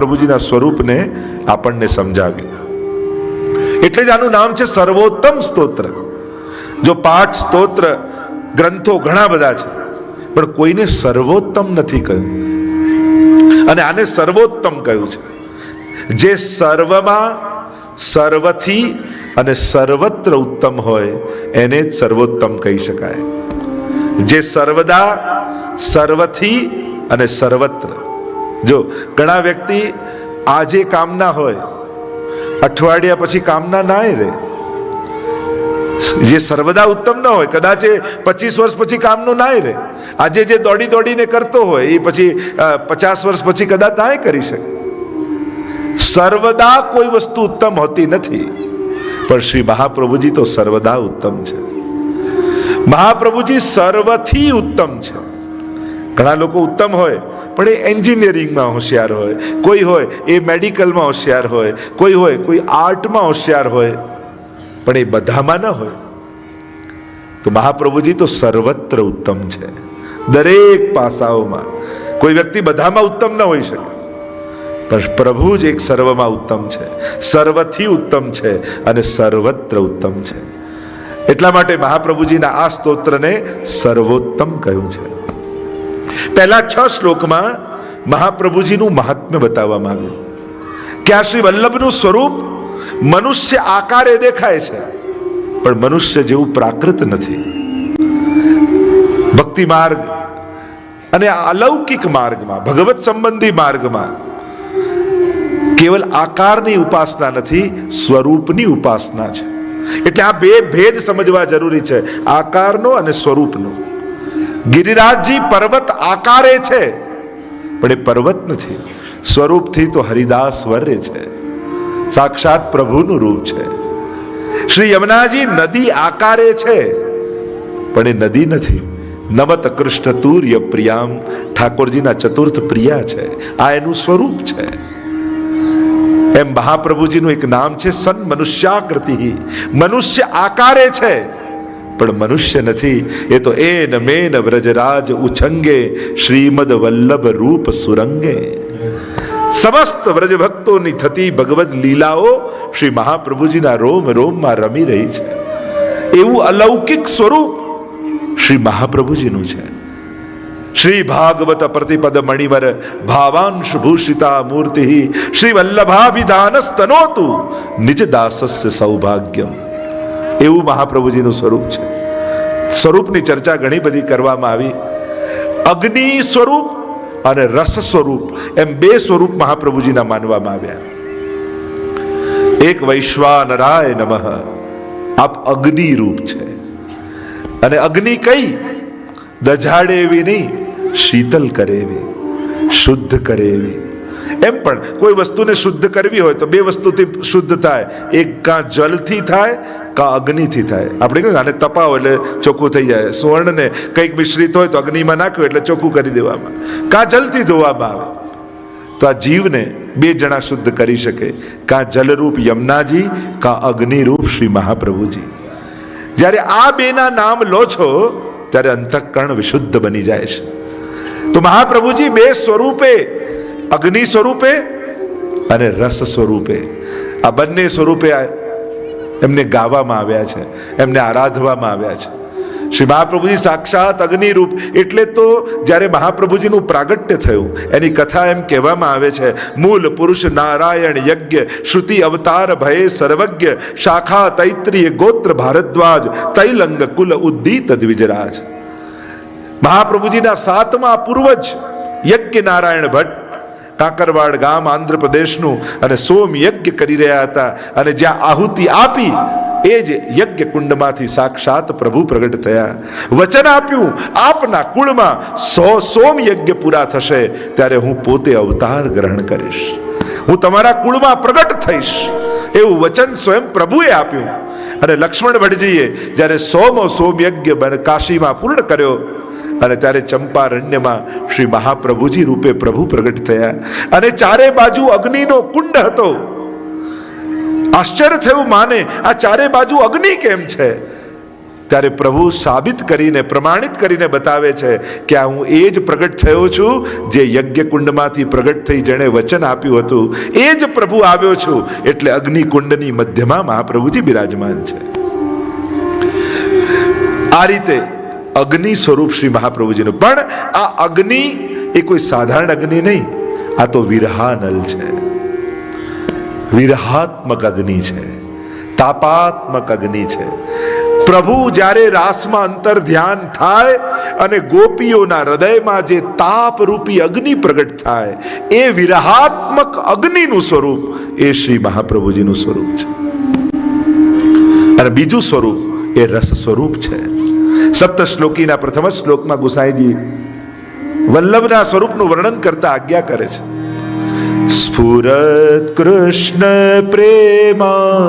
પ્રભુજીના સ્વરૂપને આપણને સમજાવ્યું. એટલે જ આનું નામ છે સર્વોત્તમ સ્તોત્ર. જો પાઠ સ્તોત્ર ગ્રંથો ઘણા બધા છે, પણ કોઈને સર્વોત્તમ નથી કહ્યું, અને આને સર્વોત્તમ કહ્યું છે. જે સર્વમાં, સર્વથી અને સર્વત્ર ઉત્તમ હોય એને જ સર્વોત્તમ કહી શકાય. જે સર્વદા, સર્વથી અને સર્વત્ર. જો ઘણા વ્યક્તિ આજે કામના હોય, અઠવાડિયા પછી કામના ના રહે. જે સર્વદા ઉત્તમ ન હોય, કદાચ 25 વર્ષ પછી કામનો ના રહે. આજે જે દોડી દોડીને કરતો હોય એ પછી 50 વર્ષ પછી કદાચ ના કરી શકે. સર્વદા કોઈ વસ્તુ ઉત્તમ હોતી નથી, પણ શ્રી મહાપ્રભુજી તો સર્વદા ઉત્તમ છે. મહાપ્રભુજી સર્વથી ઉત્તમ છે. ઘણા લોકો ઉત્તમ હોય પણ એ એન્જિનિયરિંગમાં હોશિયાર હોય, કોઈ હોય એ મેડિકલમાં હોશિયાર હોય, કોઈ આર્ટમાં હોશિયાર હોય, પણ એ બધામાં ન હોય. તો મહાપ્રભુજી તો સર્વત્ર ઉત્તમ છે, દરેક પાસાઓમાં. કોઈ વ્યક્તિ બધામાં ઉત્તમ ન હોઈ શકે, પણ પ્રભુ જ એક સર્વમાં ઉત્તમ છે, સર્વથી ઉત્તમ છે અને સર્વત્ર ઉત્તમ છે. એટલા માટે મહાપ્રભુજીના આ સ્તોત્રને સર્વોત્તમ કહ્યું છે. પહેલા 6 શ્લોકમાં મહાપ્રભુજીનું મહાત્મ્ય બતાવવામાં આવ્યું કે આ શ્રી વલ્લભનું સ્વરૂપ મનુષ્ય આકારે દેખાય છે, પણ મનુષ્ય જેવું પ્રાકૃત નથી. ભક્તિ માર્ગ અને અલૌકિક માર્ગમાં, ભગવત સંબંધી માર્ગમાં કેવલ આકારની ઉપાસના નથી, સ્વરૂપની ઉપાસના છે. એટલે આ બે ભેદ સમજવા જરૂરી છે, આકારનો અને સ્વરૂપનો. ગિરિરાજજી પર્વત આકારે છે, પણ એ પર્વત નથી. સ્વરૂપથી તો હરિદાસ વર્ય છે, સાક્ષાત પ્રભુનું રૂપ છે. શ્રી યમુનાજી નદી આકારે છે, પણ એ નદી નથી. નમત કૃષ્ણ તુર્ય પ્રિયામ, ઠાકોરજીના ચતુર્થ પ્રિયા છે, આ એનું સ્વરૂપ છે. એમ મહાપ્રભુજીનું એક નામ છે સન મનુષ્યાકૃતિ. મનુષ્ય આકારે છે, પણ મનુષ્ય નથી. એ તો એન મેન વ્રજરાજ ઉછંગે, શ્રીમદ વલ્લભ રૂપ સુરંગે. સમસ્ત વ્રજ ભક્તોની થતી ભગવદ લીલાઓ શ્રી મહાપ્રભુજીના રોમ રોમમાં રમી રહી છે. એવું અલૌકિક સ્વરૂપ શ્રી મહાપ્રભુજીનું છે. શ્રી ભાગવત પ્રતિપદ મણિવર ભાવાંશ ભૂષિતા મૂર્તિ, શ્રી વલ્લભાભિધાન સ્તનોતુ નિજ દાસસ્ય સૌભાગ્યમ. એવું મહાપ્રભુજીનું સ્વરૂપ છે. સ્વરૂપની ચર્ચા ઘણી બધી કરવામાં આવી. અગ્નિ સ્વરૂપ અને રસ સ્વરૂપ એમ 2 સ્વરૂપ મહાપ્રભુજીના માનવામાં આવ્યા. એક વૈશ્વાનરાય નમઃ, આપ અગ્નિ રૂપ છે. અને અગ્નિ કઈ? દજાડે એવી નહીં, શીતલ કરે એવી, શુદ્ધ કરે એવી. એમ પણ કોઈ વસ્તુને શુદ્ધ કરવી હોય તો 2 વસ્તુથી શુદ્ધ થાય. એક કાં જલથી થાય, કાં અગ્નિથી થાય. આપણે કહ્યું આને તપાવો એટલે ચોખ્ખું થઈ જાય. સુવર્ણને કંઈક મિશ્રિત હોય તો અગ્નિમાં નાખ્યું એટલે ચોખ્ખું કરી દેવામાં, કાં જલથી ધોવામાં આવે. તો આ જીવને 2 જણા શુદ્ધ કરી શકે, કાં જલરૂપ યમુનાજી, કાં અગ્નિરૂપ શ્રી મહાપ્રભુજી. જ્યારે આ 2ના નામ લો છો ત્યારે અંતઃકરણ વિશુદ્ધ બની જાય છે. તો મહાપ્રભુજી 2 સ્વરૂપે, અગ્નિ સ્વરૂપે અને રસ સ્વરૂપે, આ બંને સ્વરૂપે એમને ગાવામાં આવ્યા છે, એમને આરાધવામાં આવ્યા છે. શ્રી મહાપ્રભુજી સાક્ષાત અગ્નિ રૂપ. એટલે તો જ્યારે મહાપ્રભુજીનું પ્રાગટ્ય થયું એની કથા એમ કહેવામાં આવે છે, મૂલ પુરુષ નારાયણ યજ્ઞ, શ્રુતિ અવતાર ભય સર્વજ્ઞ, શાખા તૈત્રીય ગોત્ર ભારદ્વાજ, તૈલંગ કુલ ઉદ્દીત દ્વિજરાજ. મહાપ્રભુજીના 7મા પૂર્વજ યજ્ઞ નારાયણ ભટ્ટ કાંકરવાડ ગામ આંધ્રપ્રદેશનું, અને સોમ યજ્ઞ કરી રહ્યા હતા. અને જ્યાં આહુતિ આપી એ જ યજ્ઞ કુંડમાંથી સાક્ષાત પ્રભુ પ્રગટ થયા. વચન આપ્યું, આપના કુળમાં 100 સોમ યજ્ઞ પૂરા થશે ત્યારે હું પોતે અવતાર ગ્રહણ કરીશ, હું તમારા કુળમાં પ્રગટ થઈશ. એવું વચન સ્વયં પ્રભુએ આપ્યું. અને લક્ષ્મણ ભટ્ટજીએ જ્યારે 100મો સોમ યજ્ઞ કાશીમાં પૂર્ણ કર્યો અને ત્યારે ચંપારણ્યમાં શ્રી મહાપ્રભુજી રૂપે પ્રભુ પ્રગટ થયા. અને ચારે બાજુ અગ્નિનો કુંડ હતો. આશ્ચર્ય થયું માને, આ ચારે બાજુ અગ્નિ કેમ છે? ત્યારે પ્રભુ સાબિત કરીને પ્રમાણિત કરીને બતાવે છે કે આ હું એ જ પ્રગટ થયો છું જે યજ્ઞ કુંડમાંથી પ્રગટ થઈ જેણે વચન આપ્યું હતું, એ જ પ્રભુ આવ્યો છું. એટલે અગ્નિકુંડની મધ્યમાં મહાપ્રભુજી બિરાજમાન છે. આ રીતે અગ્નિ સ્વરૂપ શ્રી મહાપ્રભુજીનું. પણ આ અગ્નિ એ કોઈ સાધારણ અગ્નિ નહીં, આ તો વિરહાનલ છે, વિરહાત્મક અગ્નિ છે, તાપાત્મક અગ્નિ છે. પ્રભુ જ્યારે રાસમાં અંતર ધ્યાન થાય અને ગોપીઓના હૃદયમાં જે તાપ રૂપી અગ્નિ પ્રગટ થાય, એ વિરહાત્મક અગ્નિનું સ્વરૂપ એ શ્રી મહાપ્રભુજીનું સ્વરૂપ છે. અને બીજું સ્વરૂપ એ રસ સ્વરૂપ છે. સપ્તશ્લોકીના પ્રથમ શ્લોકમાં ગુસાઈજી વલ્લભના સ્વરૂપનું વર્ણન કરતા આજ્ઞા કરે છે. સ્ફુરત કૃષ્ણ પ્રેમા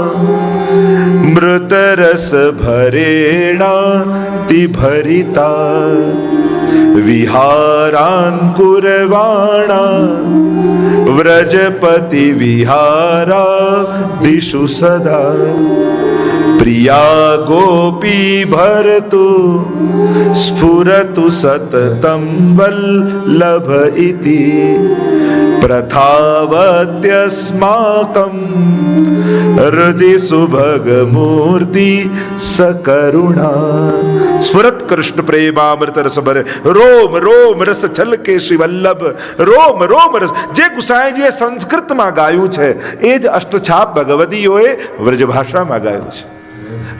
મૃતરસ ભરેણાતિ ભરિતા વિહારાન કુરવાણા વ્રજપતિ વિહારા દિશુ સદા પ્રિયા ગોપી ભરતુ સ્ફુરતુ સતતમ વલ્લભ ઇતિ પ્રથાવત્યસ્માકં હૃદય સુભગમૂર્તિ સકરુણા. સ્ફુરત કૃષ્ણ પ્રેમામૃત રસ ભરે, રોમ રોમ રસ છલકે શ્રી વલ્લભ, રોમ રોમ રસ. જે ગુસાઈજીએ સંસ્કૃતમાં ગાયું છે એ જ અષ્ટછાપ ભગવદીઓએ વ્રજભાષામાં ગાયું છે.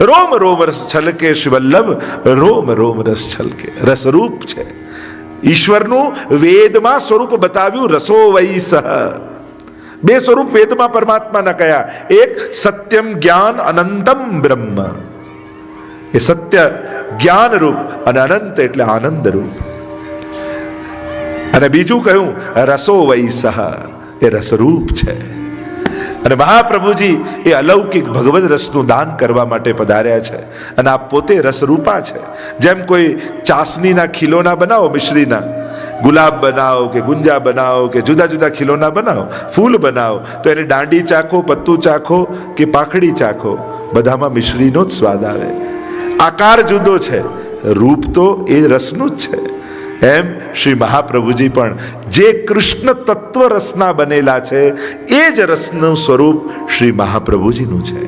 રોમ રોમ રસ છલકે શ્રી વલ્લભ, રોમ રોમ રસ છલકે. રસરૂપ છે ઈશ્વરનું. વેદમાં સ્વરૂપ બતાવ્યું રસો વૈસહ. બે સ્વરૂપ વેદમાં પરમાત્માના કયા? એક સત્યમ જ્ઞાન અનંતમ બ્રહ્મ, એ સત્ય જ્ઞાન રૂપ, અને અનંત એટલે આનંદ રૂપ. અને બીજું કયું? રસો વૈસહ, એ રસરૂપ છે. અને મહાપ્રભુજી એ અલૌકિક ભગવદ રસનું દાન કરવા માટે પધાર્યા છે. અને આ પોતે રસરૂપા છે. જેમ કોઈ ચાસણીના ખીલોના બનાવો, મિશ્રીના, ગુલાબ બનાવો કે ગુંજા બનાવો કે જુદા જુદા ખીલોના બનાવો, ફૂલ બનાવો, તો એને દાંડી ચાખો, પત્તું ચાખો કે પાંખડી ચાખો, બધામાં મિશ્રીનો જ સ્વાદ આવે. આકાર જુદો છે, રૂપ તો એ રસનું જ છે. એમ શ્રી મહાપ્રભુજી પણ જે કૃષ્ણ તત્વ રસના બનેલા છે એ જ રસનું સ્વરૂપ શ્રી મહાપ્રભુજીનું છે.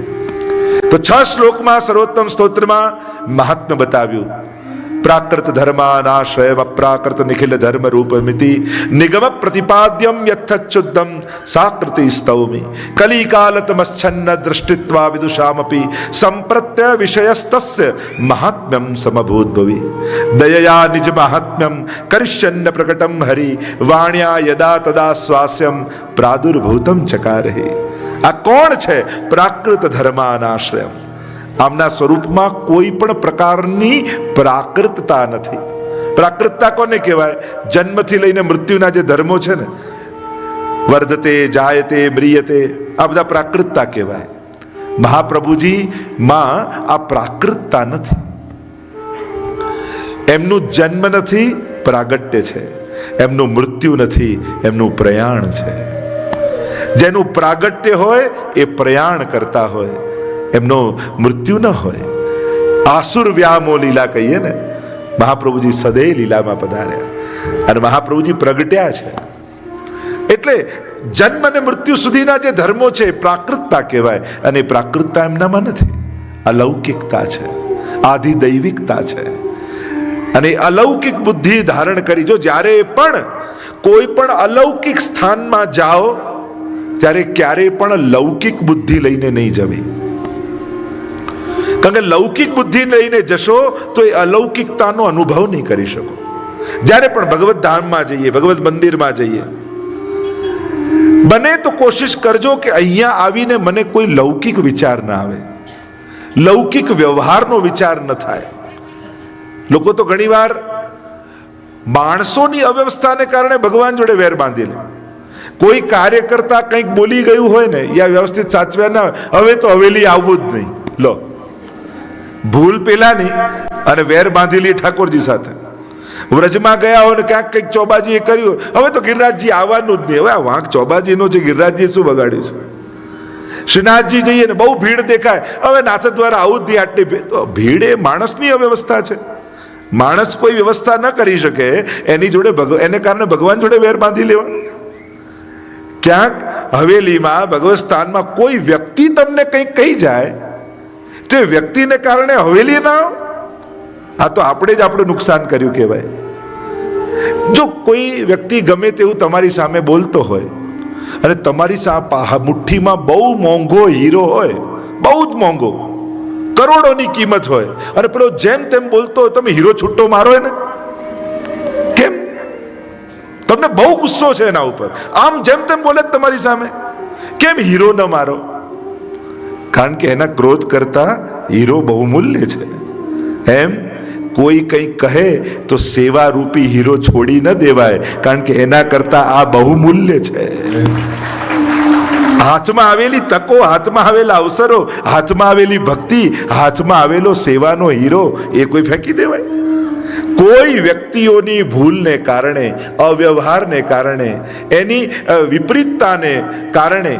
તો 6 શ્લોકમાં સર્વોત્તમ સ્તોત્રમાં મહાત્મ્ય બતાવ્યું. પ્રાકૃત ધર્માનાશ્રય અપ્રાકૃત નિખિલ ધર્મ રૂપમિતિ નિગમ પ્રતિપાદ્યમ યથચ્છુદ્ધમ સાકૃતિ સ્તૌમી કલિકાલતમચ્છન્ન દૃષ્ટિત્વા વિદુષામપી સંપ્રત્ય વિષયસ્તસ્ય મહાત્મ્યમ સમભૂતભવી દયયા નિજ મહાત્મ્યમ કરિષ્યન્ન પ્રકટમ હરિ વાણ્યા યદા તદા સ્વાસ્યમ પ્રાદુર્ભૂતમ ચકારહે. આ કોણ છે? પ્રાકૃત ધર્માનાશ્રયમ. આમના સ્વરૂપમાં કોઈ પણ પ્રકારની પ્રાકૃતતા નથી. પ્રાકૃતતા કોને કહેવાય? જન્મથી લઈને મૃત્યુના જે ધર્મો છે ને, વર્ધતે જાયતે મ્રિયતે, આ બધા પ્રાકૃતતા કહેવાય. મહાપ્રભુજી માં આ પ્રાકૃતતા નથી. એમનું જન્મ નથી, પ્રાગટ્ય છે. એમનું મૃત્યુ નથી, એમનું પ્રયાણ છે. જેનું પ્રાગટ્ય હોય એ પ્રયાણ કરતા હોય, એમનો મૃત્યુ ન હોય. આસુર વ્યામો લીલા કહીએ ને, મહાપ્રભુજી સદૈ લીલામાં પધાર્યા અને મહાપ્રભુજી પ્રગટ્યા છે. એટલે જન્મ અને મૃત્યુ સુધીના જે ધર્મો છે એ પ્રાકૃતતા કહેવાય. અને પ્રાકૃતતા એમનામાં નથી, અલૌકિકતા છે, આધિદૈવિકતા છે. અને અલૌકિક બુદ્ધિ ધારણ કરી. જો જ્યારે પણ કોઈ પણ અલૌકિક સ્થાનમાં જાઓ ત્યારે ક્યારેય પણ લૌકિક બુદ્ધિ લઈને નહીં જવી. કારણ કે લૌકિક બુદ્ધિ લઈને જશો તો એ અલૌકિકતાનો અનુભવ નહીં કરી શકો. જ્યારે પણ ભગવત ધામમાં જઈએ, ભગવત મંદિરમાં જઈએ, બને તો કોશિશ કરજો કે અહીંયા આવીને મને કોઈ લૌકિક વિચાર ના આવે, લૌકિક વ્યવહારનો વિચાર ન થાય. લોકો તો ઘણીવાર માણસોની અવ્યવસ્થાને કારણે ભગવાન જોડે વેર બાંધી લે. કોઈ કાર્ય કરતા કંઈક બોલી ગયું હોય ને, યા વ્યવસ્થિત સાચવ્યા ના, હવે તો હવેલી આવવું જ નહીં. લો, ભૂલ પેલાની અને વેર બાંધેલી ઠાકોરજી સાથે. વ્રજમાં ગયા હોય ને ક્યાંક કંઈક ચોબાજીએ કર્યું, હવે તો ગિરિરાજજી આવવાનું જ નહીં. હવે આ વાંક ચોબાજીનો છે, ગિરિરાજજીએ શું બગાડ્યું છે? શ્રીનાથજી જઈએ ને બહુ ભીડ દેખાય, હવે નાથ દ્વારા આવું જ આટલી ભીડ. તો ભીડ એ માણસની અવ્યવસ્થા છે. માણસ કોઈ વ્યવસ્થા ન કરી શકે, એની જોડે એને કારણે ભગવાન જોડે વેર બાંધી લેવા. ક્યાંક હવેલીમાં ભગવત સ્થાનમાં કોઈ વ્યક્તિ તમને કંઈક કહી જાય તો એ વ્યક્તિને કારણે હવેલી ના આવો, આ તો આપણે જ આપણું નુકસાન કર્યું કહેવાય. જો કોઈ વ્યક્તિ ગમે તેવું તમારી સામે બોલતો હોય અને તમારી મુઠ્ઠીમાં બહુ મોંઘો હીરો હોય, બહુ જ મોંઘો, કરોડોની કિંમત હોય, અને પેલો જેમ તેમ બોલતો હોય, તમે હીરો છૂટો મારો ને કેમ? તમને બહુ ગુસ્સો છે એના ઉપર, આમ જેમ તેમ બોલે તમારી સામે, કેમ હીરો ન મારો? કારણ કે એના ક્રોધ કરતા હીરો બહુમૂલ્ય છે. એમ કોઈ કંઈ કહે તો સેવા રૂપી હીરો છોડી ન દેવાય, કારણ કે એના કરતા આ બહુમૂલ્ય છે. હાથમાં આવેલી તકો, હાથમાં આવેલા અવસરો, હાથમાં આવેલી ભક્તિ, હાથમાં આવેલો સેવાનો હીરો એ કોઈ ફેંકી દેવાય? કોઈ વ્યક્તિઓની ભૂલને કારણે, અવ્યવહારને કારણે, એની વિપરીતતાને કારણે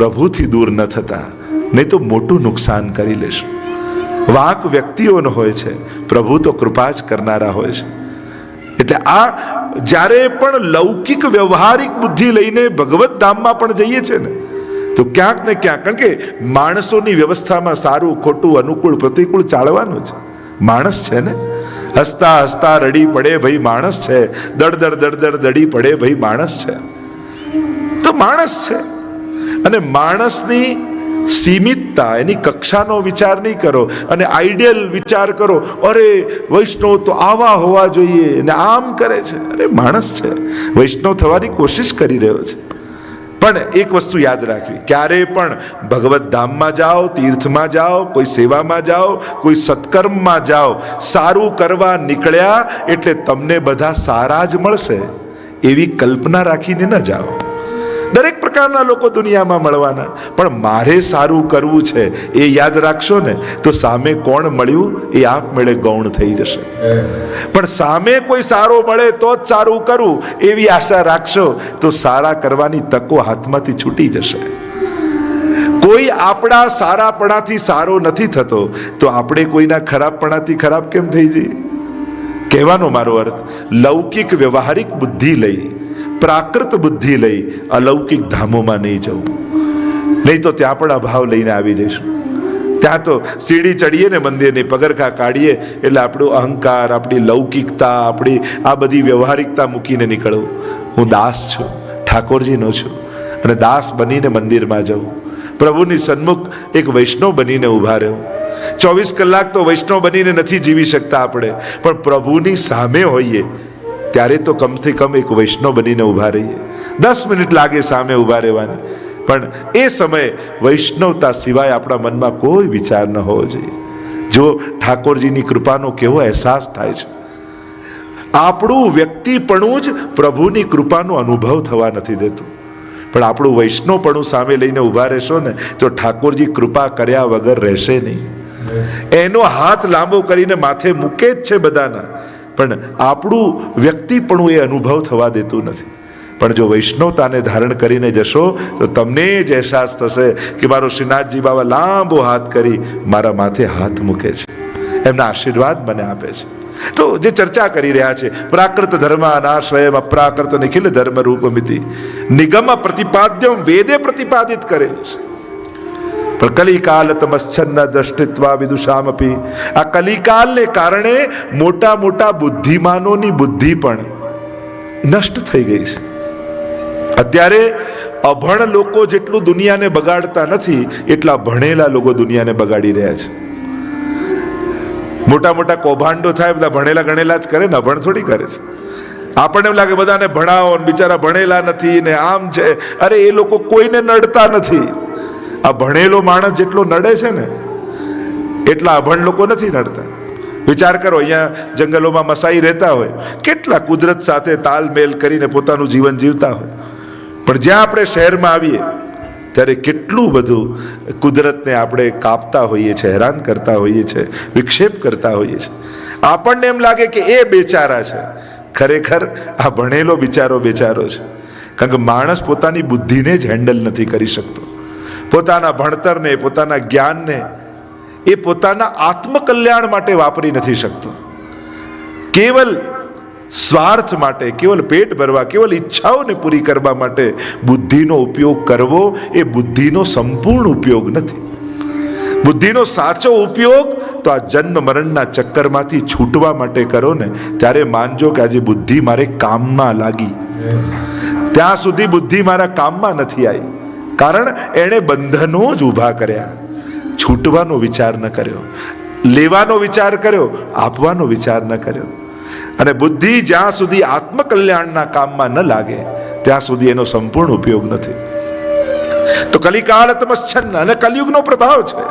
પ્રભુથી દૂર ન થતા, નહીં તો મોટું નુકસાન કરી લેશું. વાંક વ્યક્તિઓનો હોય છે, પ્રભુ તો કૃપા જ કરનારા હોય છે. એટલે આ જ્યારે પણ લૌકિક વ્યવહારિક બુદ્ધિ લઈને ભગવત ધામમાં પણ જઈએ છે ને, તો ક્યાંક ને ક્યાંક, કારણ કે માણસોની વ્યવસ્થામાં સારું ખોટું અનુકૂળ પ્રતિકૂળ ચાલવાનું છે. માણસ છે ને, હસતા હસતા રડી પડે ભાઈ માણસ છે, દળદળ દળદળ દડી પડે ભાઈ માણસ છે. તો માણસ છે, અને માણસની સીમિતતા, એની કક્ષાનો વિચાર નહીં કરો અને આઈડિયલ વિચાર કરો, અરે વૈષ્ણવ તો આવા હોવા જોઈએ ને આમ કરે છે. અરે માણસ છે, વૈષ્ણવ થવાની કોશિશ કરી રહ્યો છે. પણ એક વસ્તુ યાદ રાખવી, ક્યારે પણ ભગવત ધામમાં જાઓ, તીર્થમાં જાઓ, કોઈ સેવામાં જાઓ, કોઈ સત્કર્મમાં જાઓ, સારું કરવા નીકળ્યા એટલે તમને બધા સારા જ મળશે એવી કલ્પના રાખીને ન જાઓ. દરેક પ્રકારના લોકો દુનિયામાં મળવાના, પણ મારે સારું કરવું છે એ યાદ રાખશો ને, તો સામે કોણ મળ્યું એ આપમેળે ગૌણ થઈ જશે. પણ સામે કોઈ સારો મળે તો જ સારું કરવું એવી આશા રાખશો તો સારા કરવાની તકો હાથમાંથી છૂટી જશે. કોઈ આપણા સારાપણાથી સારો નથી થતો, તો આપણે કોઈના ખરાબપણાથી ખરાબ કેમ થઈ જઈએ? કહેવાનો મારો અર્થ, લૌકિક વ્યવહારિક બુદ્ધિ લઈ, પ્રાકૃત બુદ્ધિ લઈ અલૌકિક ધામોમાં નહીં જવું, નહીં તો ત્યાં પણ અભાવ લઈને આવી જઈશું. ત્યાં તો સીડી ચડીએ ને મંદિરની, પગરખા કાઢીએ એટલે આપણું અહંકાર, આપણી લૌકિકતા, આપણી આ બધી વ્યવહારિકતા મૂકીને નીકળવું. હું દાસ છું, ઠાકોરજીનો છું, અને દાસ બનીને મંદિરમાં જવું, પ્રભુની સન્મુખ એક વૈષ્ણવ બનીને ઊભા રહેવું. 24 કલાક તો વૈષ્ણવ બનીને નથી જીવી શકતા આપણે, પણ પ્રભુની સામે હોઈએ ત્યારે તો કમથી કમ એક વૈષ્ણવ બનીને ઊભા રહીએ. 10 મિનિટ લાગે સામે ઊભા રહેવાની, પણ એ સમયે વૈષ્ણવતા સિવાય આપણા મનમાં કોઈ વિચાર ન હોવો જોઈએ. જો ઠાકોરજીની કૃપાનો કેવો અહેસાસ થાય છે. આપણું વ્યક્તિપણું જ પ્રભુની કૃપાનો અનુભવ થવા નથી દેતું, પણ આપણું વૈષ્ણવપણું સામે લઈને ઊભા રહેશો ને, તો ઠાકોરજી કૃપા કર્યા વગર રહેશે નહીં. એનો હાથ લાંબો કરીને માથે મૂકે જ છે બધાના, પણ આપણું વ્યક્તિપણું એ અનુભવ થવા દેતું નથી. પણ જો વૈષ્ણવતાને ધારણ કરીને જશો તો તમને જ અહેસાસ થશે કે મારો શ્રીનાથજી બાબા લાંબો હાથ કરી મારા માથે હાથ મૂકે છે, એમના આશીર્વાદ મને આપે છે. તો જે ચર્ચા કરી રહ્યા છે, પ્રાકૃત ધર્માનાશ્રયમ અપ્રાકૃત નિખિલ ધર્મ રૂપમિતિ નિગમ પ્રતિપાદ્યમ વેદે પ્રતિપાદિત કરેલું છે. પણ કલિકાલ તમશ્ચન્ન દ્રષ્ટિત્વા વિદુષામપી, આ કલિકાલને કારણે મોટા મોટા બુદ્ધિમાનોની બુદ્ધિ પણ નષ્ટ થઈ ગઈ છે. અત્યારે અભણ લોકો જેટલું દુનિયાને બગાડતા નથી, એટલા ભણેલા લોકો દુનિયાને બગાડી રહ્યા છે. મોટા મોટા કૌભાંડો થાય બધા ભણેલા ગણેલા જ કરે ને, અભણ થોડી કરે છે. આપણને એમ લાગે બધાને ભણાવો, બિચારા ભણેલા નથી ને આમ છે. અરે એ લોકો કોઈને નડતા નથી. આ ભણેલો માણસ જેટલો નડે છે ને, એટલા અભણ લોકો નથી નડતા. વિચાર કરો, અહીંયા જંગલોમાં મસાઈ રહેતા હોય, કેટલા કુદરત સાથે તાલમેલ કરીને પોતાનું જીવન જીવતા હોય, પણ જ્યાં આપણે શહેરમાં આવીએ ત્યારે કેટલું બધું કુદરતને આપણે કાપતા હોઈએ છીએ, હેરાન કરતા હોઈએ છીએ, વિક્ષેપ કરતા હોઈએ છીએ. આપણને એમ લાગે કે એ બેચારા છે, ખરેખર આ ભણેલો બિચારો બેચારો છે. કારણ કે માણસ પોતાની બુદ્ધિને જ હેન્ડલ નથી કરી શકતો. પોતાના ભણતરને, પોતાના જ્ઞાનને એ પોતાના આત્મકલ્યાણ માટે વાપરી નથી શકતો. કેવલ સ્વાર્થ માટે, કેવલ પેટ ભરવા, કેવલ ઈચ્છાઓને પૂરી કરવા માટે બુદ્ધિનો ઉપયોગ કરવો એ બુદ્ધિનો સંપૂર્ણ ઉપયોગ નથી. બુદ્ધિનો સાચો ઉપયોગ તો આ જન્મ મરણના ચક્કરમાંથી છૂટવા માટે કરો ને, ત્યારે માનજો કે આજે બુદ્ધિ મારે કામમાં લાગી. ત્યાં સુધી બુદ્ધિ મારા કામમાં નથી આવી, કારણ એણે બંધનો જ ઊભા કર્યા. છૂટવાનો વિચાર ન કર્યો, લેવાનો વિચાર કર્યો, આપવાનો વિચાર ન કર્યો. અને બુદ્ધિ જ્યાં સુધી આત્મકલ્યાણના કામમાં ન લાગે ત્યાં સુધી એનો સંપૂર્ણ ઉપયોગ નથી. તો કલિકાળ તમશ્ચન્ન અને કલયુગનો પ્રભાવ છે.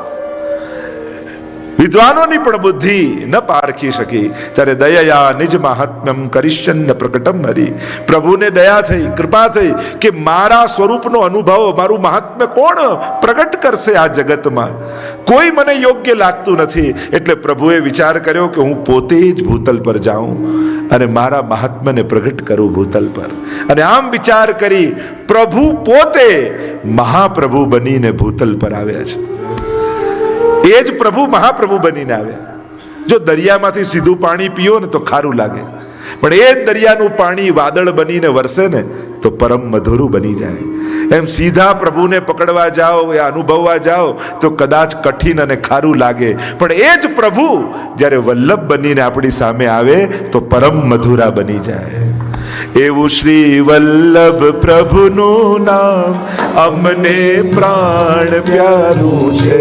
વિદ્વાનોની પણ બુદ્ધિ ન પારખી શકી ત્યારે દયા નિજ મહાત્મ્યમ કરિષ્યન્ન પ્રકટમ હરિ. પ્રભુને દયા થઈ, કૃપા થઈ કે મારા સ્વરૂપનો અનુભવ, મારું મહાત્મ્ય કોણ પ્રગટ કરશે આ જગતમાં? કોઈ મને યોગ્ય લાગતું નથી. એટલે પ્રભુએ વિચાર કર્યો કે હું પોતે જ ભૂતલ પર જાઉં અને મારા મહાત્મ્યને પ્રગટ કરું ભૂતલ પર. અને આમ વિચાર કરી પ્રભુ પોતે મહાપ્રભુ બનીને ભૂતલ પર આવ્યા છે. એ જ પ્રભુ મહાપ્રભુ બનીને આવ્યા. જો દરિયામાંથી સીધું પાણી પીઓ ને તો ખારું લાગે, પણ એ જ દરિયાનું પાણી વાદળ બનીને વરસે ને તો પરમ મધુરું બની જાય. એમ સીધા પ્રભુને પકડવા જાઓ, એ અનુભવવા જાઓ તો કદાચ કઠિન અને ખારું લાગે, પણ એ જ પ્રભુ જ્યારે વલ્લભ બનીને આપણી સામે આવે તો પરમ મધુરા બની જાય. એવું શ્રી વલ્લભ પ્રભુનું નામ અમને પ્રાણ પ્યારું છે.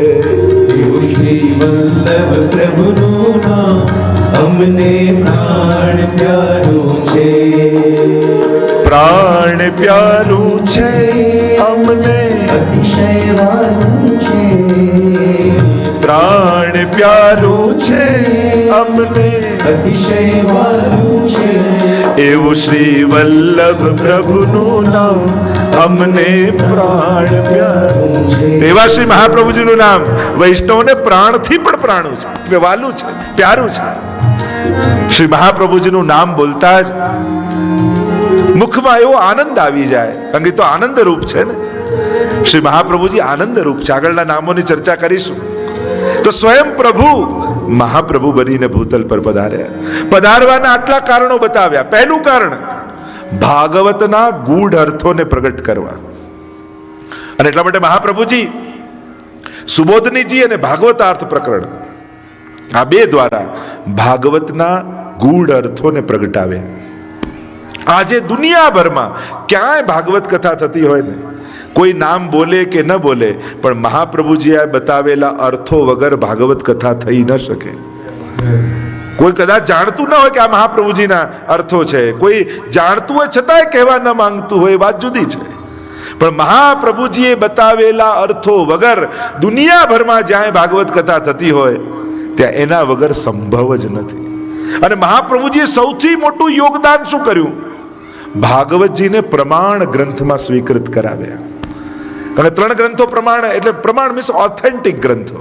એવું શ્રી વલ્લભ પ્રભુનું નામ અમને પ્રાણ પ્યારું છે. પ્રાણ પ્યારું છે અમને, અતિશય વાલું છે. પ્રાણ પ્યારું છે અમને, અતિશય વાલું છે. એવું શ્રી વલ્લભ પ્રભુનું નામ અમને પ્રાણ પ્યારું છે. એવા શ્રી મહાપ્રભુજીનું નામ વૈષ્ણવને પ્રાણથી પણ પ્રાણું છે, વાલું છે, પ્યારું છે. શ્રી મહાપ્રભુજીનું નામ બોલતા જ મુખમાં એવો આનંદ આવી જાય, કારણ કે તો આનંદ રૂપ છે ને. શ્રી મહાપ્રભુજી આનંદ રૂપ છે. આગળના નામોની ચર્ચા કરીશું. તો સ્વયં પ્રભુ મહાપ્રભુ બનીને ભૂતલ પર પધાર્યા. પધારવાના આટલા કારણો બતાવ્યા. પહેલું કારણ ભાગવતના ગૂઢ અર્થોને પ્રગટ કરવા. અને એટલા માટે મહાપ્રભુજી સુબોધનીજી અને ભાગવતાર્થ પ્રકરણ આ બે દ્વારા ભાગવતના ગૂઢ અર્થોને પ્રગટાવ્યા. આજે દુનિયાભરમાં ક્યાંય ભાગવત કથા થતી હોય ને, કોઈ નામ બોલે કે ન બોલે, પણ મહાપ્રભુજીએ બતાવેલા અર્થો વગર ભાગવત કથા થઈ ન શકે. કોઈ કદાચ જાણતું ના હોય કે આ મહાપ્રભુજીના અર્થો છે, કોઈ જાણતું હોય છતાંય કહેવા ન માંગતું હોય, વાત જુદી છે. પણ મહાપ્રભુજીએ બતાવેલા અર્થો વગર દુનિયાભરમાં જ્યાં ભાગવત કથા થતી હોય ત્યાં એના વગર સંભવ જ નથી. અને મહાપ્રભુજીએ સૌથી મોટું યોગદાન શું કર્યું? ભાગવતજીને પ્રમાણ ગ્રંથમાં સ્વીકૃત કરાવ્યા. અને 3 ગ્રંથો પ્રમાણ, એટલે પ્રમાણ મીન્સ ઓથેન્ટિક ગ્રંથો.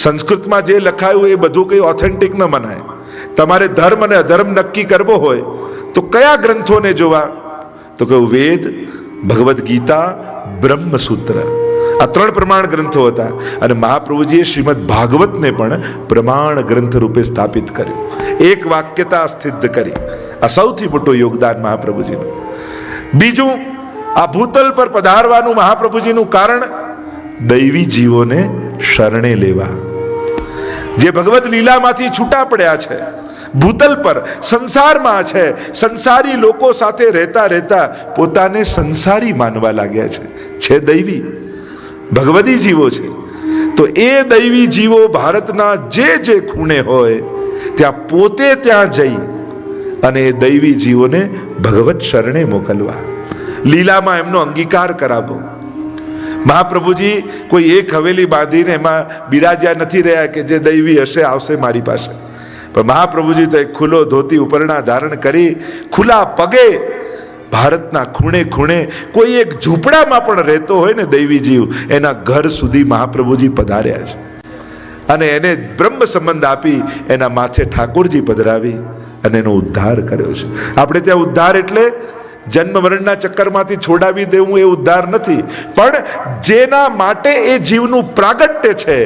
સંસ્કૃતમાં જે લખાયું એ બધું કંઈ ઓથેન્ટિક ન મનાય. તમારે ધર્મ અને અધર્મ નક્કી કરવો હોય તો કયા ગ્રંથોને જોવા? તો કે વેદ, ભગવદ્ ગીતા, બ્રહ્મસૂત્ર, આ 3 પ્રમાણ ગ્રંથો હતા. અને મહાપ્રભુજીએ શ્રીમદ ભાગવતને પણ પ્રમાણ ગ્રંથ રૂપે સ્થાપિત કર્યું, એક વાક્યતા સિદ્ધ કરી. આ સૌથી મોટું યોગદાન મહાપ્રભુજીનું. બીજું, આ ભૂતલ પર પધારવાનું મહાપ્રભુજીનું કારણ દૈવી જીવોને શરણે લેવા. જે ભગવત લીલામાંથી છૂટા પડ્યા છે, ભૂતલ પર સંસારમાં છે, સંસારી લોકો સાથે રહેતા રહેતા પોતાને સંસારી માનવા લાગ્યા છે દૈવી ભગવદી જીવો છે. તો એ દૈવી જીવો ભારતના જે ખૂણે હોય ત્યાં પોતે ત્યાં જઈ અને એ દૈવી જીવોને ભગવત શરણે મોકલવા, લીલામાં એમનો અંગીકાર કરાવો. મહાપ્રભુજી કોઈ એક હવેલી બાંધીને એમાં બિરાજ્યા નથી રહ્યા કે જે દૈવી હશે આવશે મારી પાસે. પણ મહાપ્રભુજી તો એક ખુલ્લો ધોતી ઉપરણા ધારણ કરી ખુલ્લા પગે ભારતના ખૂણે ખૂણે કોઈ એક ઝૂંપડામાં પણ રહેતો હોય ને દૈવી જીવ, એના ઘર સુધી મહાપ્રભુજી પધાર્યા છે. અને એને બ્રહ્મ સંબંધ આપી એના માથે ઠાકોરજી પધરાવી અને એનો ઉદ્ધાર કર્યો છે. આપણે ત્યાં ઉદ્ધાર એટલે જન્મ મરણના ચક્કરમાંથી છોડાવી દેવું એ ઉદ્ધાર નથી, પણ જેના માટે એ જીવનું પ્રાગટ્ય છે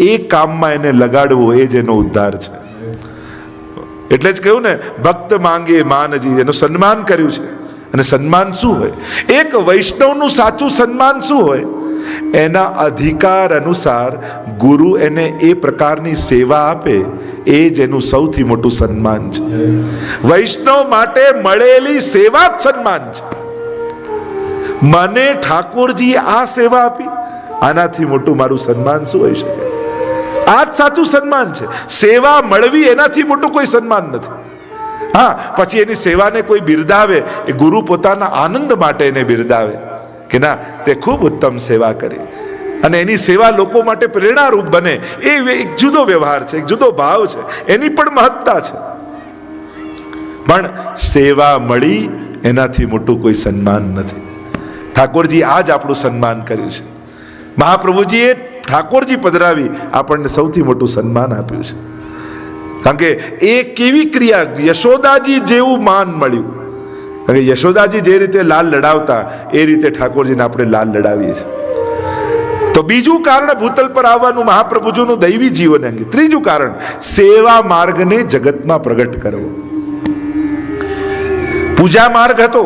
એ કામમાં એને લગાડવું એ જ એનો ઉદ્ધાર છે. એટલે જ કહ્યું ને, ભક્ત માંગે માનજી, એનું સન્માન કર્યું છે. અને સન્માન શું હોય? એક વૈષ્ણવનું સાચું સન્માન શું હોય? એના અધિકાર અનુસાર ગુરુ એને એ પ્રકારની સેવા આપે, એ જ એનું સૌથી મોટું સન્માન છે. વૈષ્ણવ માટે મળેલી સેવા જ સન્માન છે. મને ઠાકોરજીએ આ સેવા આપી, આનાથી મોટું મારું સન્માન શું હોઈ શકે? આ જ સાચું સન્માન છે. સેવા મળવી એનાથી મોટું કોઈ સન્માન નથી. હા, પછી એની સેવાને કોઈ બિરદાવે, એ ગુરુ પોતાના આનંદ માટે એને બિરદાવે કે ના, તે ખૂબ ઉત્તમ સેવા કરી, અને એની સેવા લોકો માટે પ્રેરણારૂપ બને, એ એક જુદો વ્યવહાર છે, એક જુદો ભાવ છે, એની પણ મહત્તા છે. પણ સેવા મળી એનાથી મોટું કોઈ સન્માન નથી. ઠાકોરજી આ જ આપણું સન્માન કર્યું છે. મહાપ્રભુજીએ ઠાકોરજી પધરાવી આપણને સૌથી મોટું સન્માન આપ્યું છે. કારણ કે એ કેવી ક્રિયા, યશોદાજી જેવું માન મળ્યું. કારણ કે યશોદાજી જે રીતે લાલ લડાવતા, એ રીતે ઠાકોરજીને આપણે લાલ લડાવીએ છીએ. તો બીજું કારણ ભૂતલ પર આવવાનું મહાપ્રભુજીનું દૈવી જીવન અંગે. ત્રીજું કારણ, સેવા માર્ગને જગતમાં પ્રગટ કરવો. પૂજા માર્ગ હતો,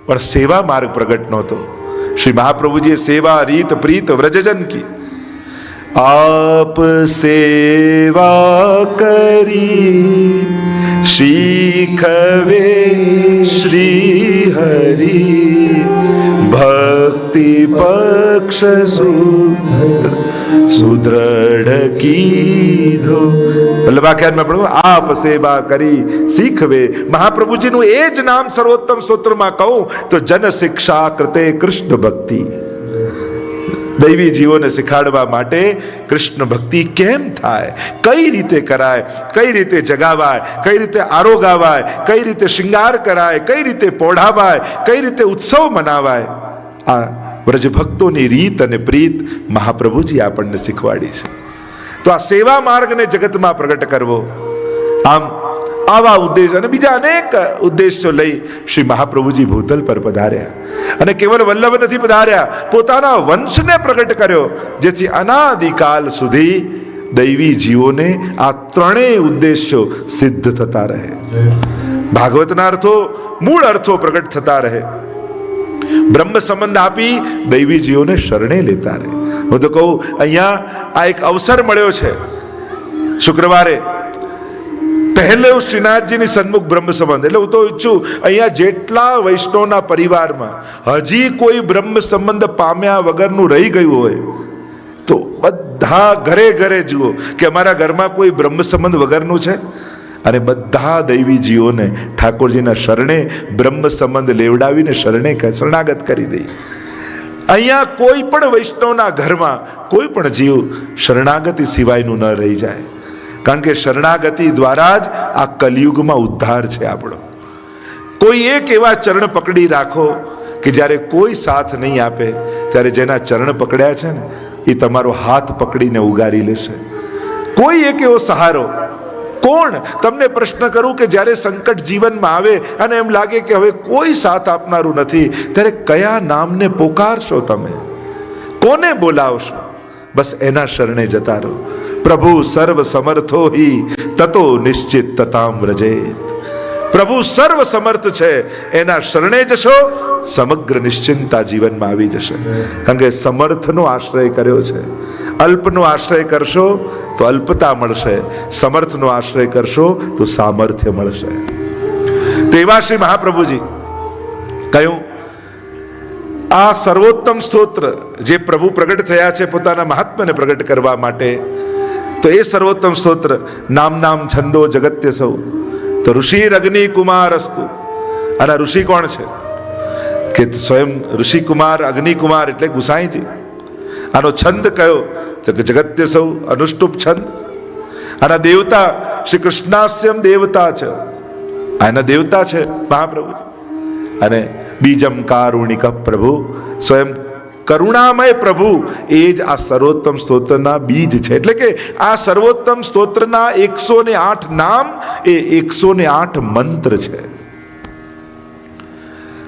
પણ સેવા માર્ગ પ્રગટ નહોતો. શ્રી મહાપ્રભુજીએ સેવા રીત પ્રીત વ્રજજન કી, આપ સેવા કરી શીખવે શ્રી હરિ, ભક્તિ પક્ષ સુદ્રઢ કીધો. વલ્લભાખ્યાનમાં પણ આપ સેવા કરી શીખવે. મહાપ્રભુજીનું એ જ નામ સર્વોત્તમ સ્તોત્રમાં કહું તો જન શિક્ષા કૃતે કૃષ્ણ ભક્તિ. દૈવી જીવોને શીખાડવા માટે કૃષ્ણ ભક્તિ કેમ થાય, કઈ રીતે કરાય, કઈ રીતે જગાવાય, કઈ રીતે આરોગાવાય, કઈ રીતે શૃંગાર કરાય, કઈ રીતે પોઢાવાય, કઈ રીતે ઉત્સવ મનાવાય, આ વ્રજભક્તોની રીત અને પ્રીત મહાપ્રભુજી આપણને શીખવાડી છે. તો આ સેવા માર્ગને જગતમાં પ્રગટ કરવો, આમ આવા ઉદ્દેશ અને બીજા અનેક ઉદ્દેશો લઈ શ્રી મહાપ્રભુજી ભૂતલ પર પધાર્યા. અને કેવલ વલ્લભ નથી પધાર્યા, પોતાના વંશને પ્રગટ કર્યો, જેથી અનાદિકાલ સુધી દૈવી જીવોને આ ત્રણેય ઉદ્દેશો સિદ્ધ થતા રહે. ભાગવતના અર્થો, મૂળ અર્થો પ્રગટ થતા રહે. બ્રહ્મ સંબંધ આપી દૈવી જીવોને શરણે લેતા રહે. હું તો કહું, અહીંયા આ એક અવસર મળ્યો છે. શુક્રવારે પહેલો શ્રીનાથજીની સન્મુખ બ્રહ્મ સંબંધ. એટલે હું તો ઈચ્છું, અહીંયા જેટલા વૈષ્ણવના પરિવારમાં હજી કોઈ બ્રહ્મ સંબંધ પામ્યા વગરનું રહી ગયું હોય, તો બધા ઘરે ઘરે જુઓ કે અમારા ઘરમાં કોઈ બ્રહ્મ સંબંધ વગરનું છે, અને બધા દૈવી જીવોને ઠાકોરજીના શરણે બ્રહ્મ સંબંધ લેવડાવીને શરણાગત કરી દે. અહીંયા કોઈ પણ વૈષ્ણવના ઘરમાં કોઈ પણ જીવ શરણાગતિ સિવાયનું ન રહી જાય. કારણ કે શરણાગતિ દ્વારા જ આ કલિયુગમાં ઉદ્ધાર છે આપણો. કોઈ એક એવા ચરણ પકડી રાખો કે જ્યારે કોઈ સાથ નહીં આપે, ત્યારે જેના ચરણ પકડ્યા છે ને, એ તમારો હાથ પકડીને ઉગારી લેશે. કોઈ એક એવો સહારો. કોણ? તમને પ્રશ્ન કરું કે જ્યારે સંકટ જીવનમાં આવે અને એમ લાગે કે હવે કોઈ સાથ આપનારું નથી, ત્યારે કયા નામને પોકારશો તમે? કોને બોલાવશો? બસ એના શરણે જતા રહો. પ્રભુ સર્વ સમર્થો હિ તતો નિશ્ચિત તતામ વ્રજેત. પ્રભુ સર્વ સમર્થ છે, એના શરણે જશો, સમગ્ર નિશ્ચિંતા જીવનમાં આવી જશે. કારણ કે સમર્થનો આશ્રય કર્યો છે. અલ્પનો આશ્રય કરશો તો અલ્પતા મળશે, સમર્થનો આશ્રય કરશો તો સામર્થ્ય મળશે. તેવા શ્રી મહાપ્રભુજી કહ્યું, આ સર્વોત્તમ સ્તોત્ર જે પ્રભુ પ્રગટ થયા છે પોતાના મહાત્મ્યને પ્રગટ કરવા માટે, તો એ સર્વોત્તમ સ્તોત્ર નામ નામ છંદો જગત્ય સૌ. તો ઋષિ અગ્નિ કુમાર અસ્તુ. અને ઋષિ કોણ છે? કે સ્વયં ઋષિ કુમાર અગ્નિ કુમાર એટલે ગુસાઈજી. આનો છંદ કયો? તો કે જગત્ય સૌ અનુષ્ટુપ છંદ. આના દેવતા શ્રી કૃષ્ણાસ્યમ દેવતા છે, આના દેવતા છે મહાપ્રભુજી. અને બીજમ કારુણિક પ્રભુ, સ્વયં કરુણામય પ્રભુ, એ જ આ સર્વોત્તમ સ્તોત્રના બીજ છે. એટલે કે આ સર્વોત્તમ સ્તોત્રના 108 નામ એ 108 મંત્ર છે.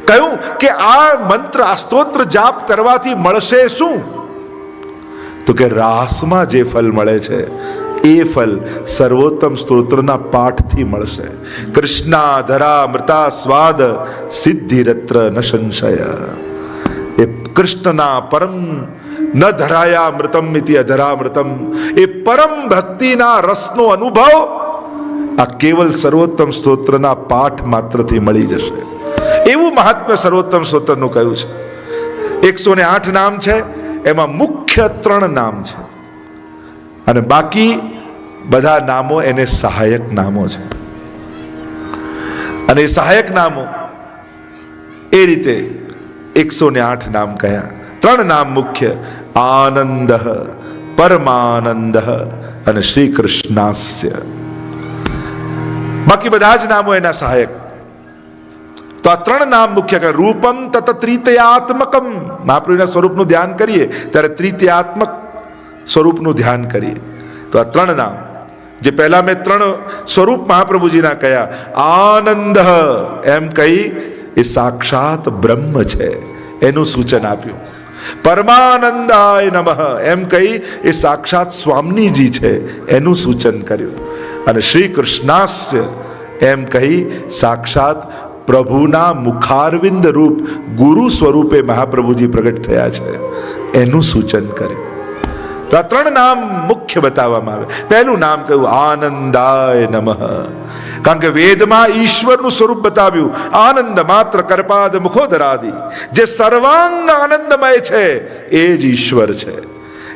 કહ્યું કે આ મંત્ર, આ સ્તોત્ર જાપ કરવાથી મળશે શું? તો કે રાસમાં જે ફલ મળે છે એ ફલ સર્વોત્તમ સ્તોત્રના પાઠથી મળશે. કૃષ્ણા ધરા મૃતા સ્વાદ સિદ્ધિરત્ર ન સંશય. એ કૃષ્ણના પરમ ન ધરાયા મૃતમ ઇતિ અધરામૃતમ, એ પરમ ભક્તિના રસનો અનુભવ આ કેવલ સર્વોત્તમ સ્તોત્રના પાઠ માત્રથી મળી જશે. એવું મહાત્મ્ય સર્વોત્તમ સ્તોત્રનું કહ્યું છે. 108 નામ છે, એમાં મુખ્ય 3 નામ છે અને બાકી બધા નામો એને સહાયક નામો છે. અને એ સહાયક નામો એ રીતે 108 નામ કયા. 3 નામ મુખ્ય: આનંદ, પરમાનંદ અને શ્રી કૃષ્ણાસ્ય. બાકી બધા જ નામો એના સહાયક. તો આ 3 નામ મુખ્ય કે રૂપમ તત ત્રિતયાત્મકમ. મહાપ્રભુના સ્વરૂપનું ધ્યાન કરીએ ત્યારે ત્રિતયાત્મક સ્વરૂપનું ધ્યાન કરીએ તો આ 3 નામ, જે પહેલા મેં 3 સ્વરૂપ મહાપ્રભુજીના કયા, આનંદ એમ કહી એ સાક્ષાત બ્રહ્મ છે એનું સૂચન આપ્યું. પરમાનંદાય નમઃ એમ કહી એ સાક્ષાત સ્વામીજી છે એનું સૂચન કર્યું. અને શ્રી કૃષ્ણાસ્ય એમ કહી સાક્ષાત પ્રભુના મુખારવિંદ રૂપ ગુરુ સ્વરૂપે મહાપ્રભુજી પ્રગટ થયા છે એનું સૂચન કર્યું. તો આ 3 નામ મુખ્ય બતાવવામાં આવે. પહેલું નામ કહ્યું આનંદાય નમઃ, કારણ કે વેદમાં ઈશ્વરનું સ્વરૂપ બતાવ્યું. આનંદ માત્ર કરપાદ મુખોદરાદિ, જે સર્વાંગ આનંદમય છે એ જ ઈશ્વર છે.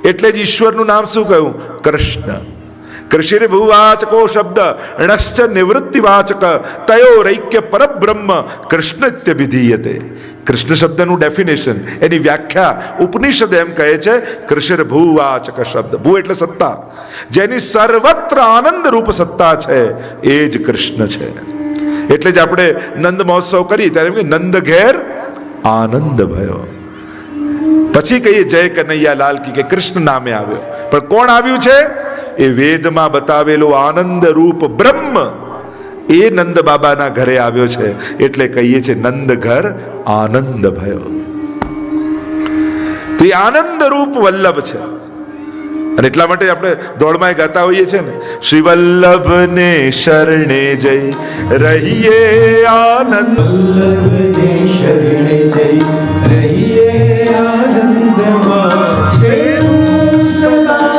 એટલે જ ઈશ્વરનું નામ શું કહ્યું? કૃષ્ણ. કૃષિર ભૂવાચકો શબ્દ ણશ્ચ નિવૃત્તિવાચક તયોરૈક્ય પરબ્રહ્મ કૃષ્ણત્ય વિધીયતે. કૃષ્ણ શબ્દનું ડેફિનેશન, એની વ્યાખ્યા ઉપનિષદ એમ કહે છે, કૃષિર ભૂવાચક શબ્દ. ભૂ એટલે સત્તા, જેની સર્વત્ર આનંદ રૂપ સત્તા છે એ જ કૃષ્ણ છે. એટલે જ આપણે નંદ મહોત્સવ કરીએ ત્યારે નંદ ઘેર આનંદ ભયો. પછી કહીએ જય કનૈયા લાલ કી, કે કૃષ્ણ નામે આવ્યો. પણ કોણ આવ્યું છે? એ વેદમાં બતાવેલો આનંદ રૂપ બ્રહ્મ એ નંદ બાબાના ઘરે આવ્યો છે. એટલે કહીએ છીએ નંદ ઘર આનંદ ભયો. તો એ આનંદ રૂપ વલ્લભ છે. અને એટલા માટે આપણે દોડમાં ગાતા હોઈએ છીએ ને, શ્રી વલ્લભ ને શરણે જઈ રહીએ આનંદ. વલ્લભને શરણે જઈ રહીએ આનંદમાં, સેવું સદા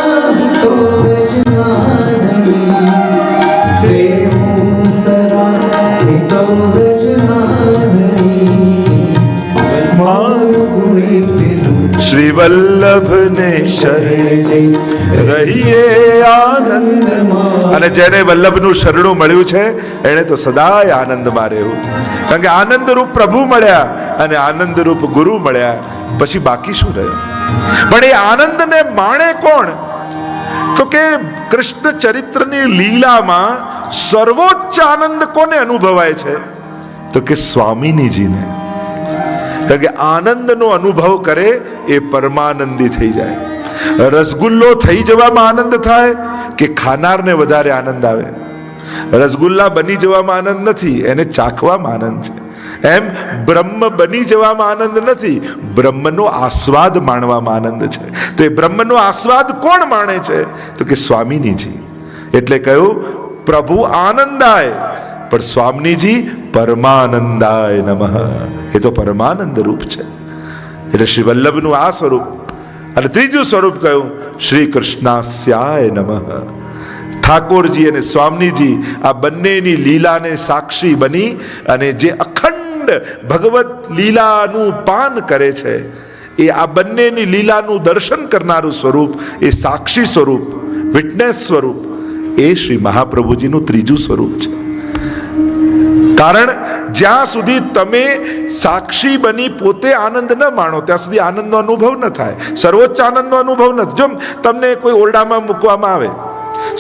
તો વ્રજનાધણી, સેવું સદા તો વ્રજનાધણી, મારું ગુણે પેલું શ્રી વલ્લભ ને શરણે જઈ રહીએ આનંદમાં. અને જેને વલ્લભનું શરણું મળ્યું છે એને તો સદાય આનંદમાં રહેવું. કારણ કે આનંદ રૂપ પ્રભુ મળ્યા અને આનંદ રૂપ ગુરુ મળ્યા, પછી બાકી શું રહ્યું? પણ એ આનંદને માણે કોણ? તો કે કૃષ્ણ ચરિત્રની લીલામાં સર્વોચ્ચ આનંદ કોને અનુભવાય છે? તો કે સ્વામિનીજીને. કારણ કે આનંદનો અનુભવ કરે એ પરમાનંદી થઈ જાય. રસગુલ્લો થઈ જવામાં આનંદ થાય કે ખાનારને વધારે આનંદ આવે? રસગુલ્લા બની જવામાં આનંદ નથી, એને ચાખવામાં આનંદ છે. એમ બ્રહ્મ બની જવામાં આનંદ નથી, બ્રહ્મનો આસ્વાદ માણવામાં આનંદ છે. તો એ બ્રહ્મનો આસ્વાદ કોણ માણે છે? તો કે સ્વામિનીજી. એટલે કહ્યું પ્રભુ આનંદાય, પણ સ્વામીજી પરમાનંદાય નમઃ. એ તો પરમાનંદ રૂપ છે. એટલે શ્રી વલ્લભનું આ સ્વરૂપ. અને ત્રીજું સ્વરૂપ કહ્યું શ્રી કૃષ્ણાસ્યાય નમઃ. ઠાકોરજી અને સ્વામીજી આ બંનેની લીલાને સાક્ષી બની અને જે અખંડ ભગવત લીલાનું પાન કરે છે, એ આ બંનેની લીલાનું દર્શન કરનારું સ્વરૂપ, એ સાક્ષી સ્વરૂપ, વિટનેસ સ્વરૂપ, એ શ્રી મહાપ્રભુજીનું ત્રીજું સ્વરૂપ છે. કારણ જ્યાં સુધી તમે સાક્ષી બની પોતે આનંદ ન માણો ત્યાં સુધી આનંદનો અનુભવ ન થાય, સર્વોચ્ચ આનંદનો અનુભવ નથી. જો તમને કોઈ ઓરડામાં મૂકવામાં આવે,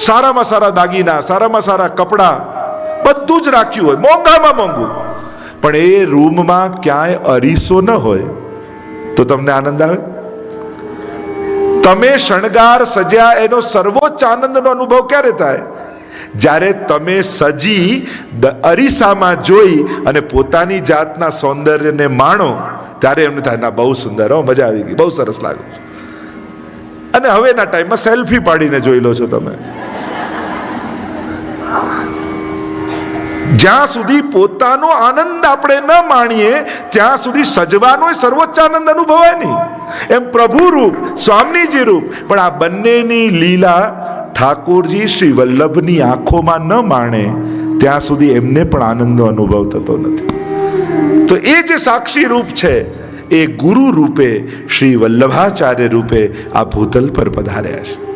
સારામાં સારા દાગીના, સારામાં સારા કપડા, બધું જ રાખ્યું હોય, મોંઘામાં મોંઘું, પણ એ રૂમમાં ક્યાંય અરીસો ન હોય તો તમને આનંદ આવે? તમે શણગાર સજ્યા એનો સર્વોચ્ચ આનંદનો અનુભવ ક્યારે થાય? જ્યારે તમે સજી અરીસામાં જોઈ અને પોતાની જાતના સૌંદર્યને માણો ત્યારે એમને થાય ના બહુ સુંદર, હો મજા આવી ગઈ, બહુ સરસ લાગુ છે. અને હવેના ટાઈમમાં સેલ્ફી પાડીને જોઈ લો છો તમે. જ્યાં સુધી પોતાનો આનંદ આપણે ન માણીએ ત્યાં સુધી સજવાનો એ સર્વોચ્ચ આનંદ અનુભવાય નહીં. એમ પ્રભુ રૂપ, સ્વામીજી રૂપ, પણ આ બંનેની લીલા ઠાકોરજી શ્રી વલ્લભની આંખોમાં ન માણે ત્યાં સુધી એમને પણ આનંદનો અનુભવ થતો નથી. તો એ જે સાક્ષી રૂપ છે એ ગુરુ રૂપે શ્રી વલ્લભાચાર્ય રૂપે આ ભૂતલ પર પધાર્યા છે.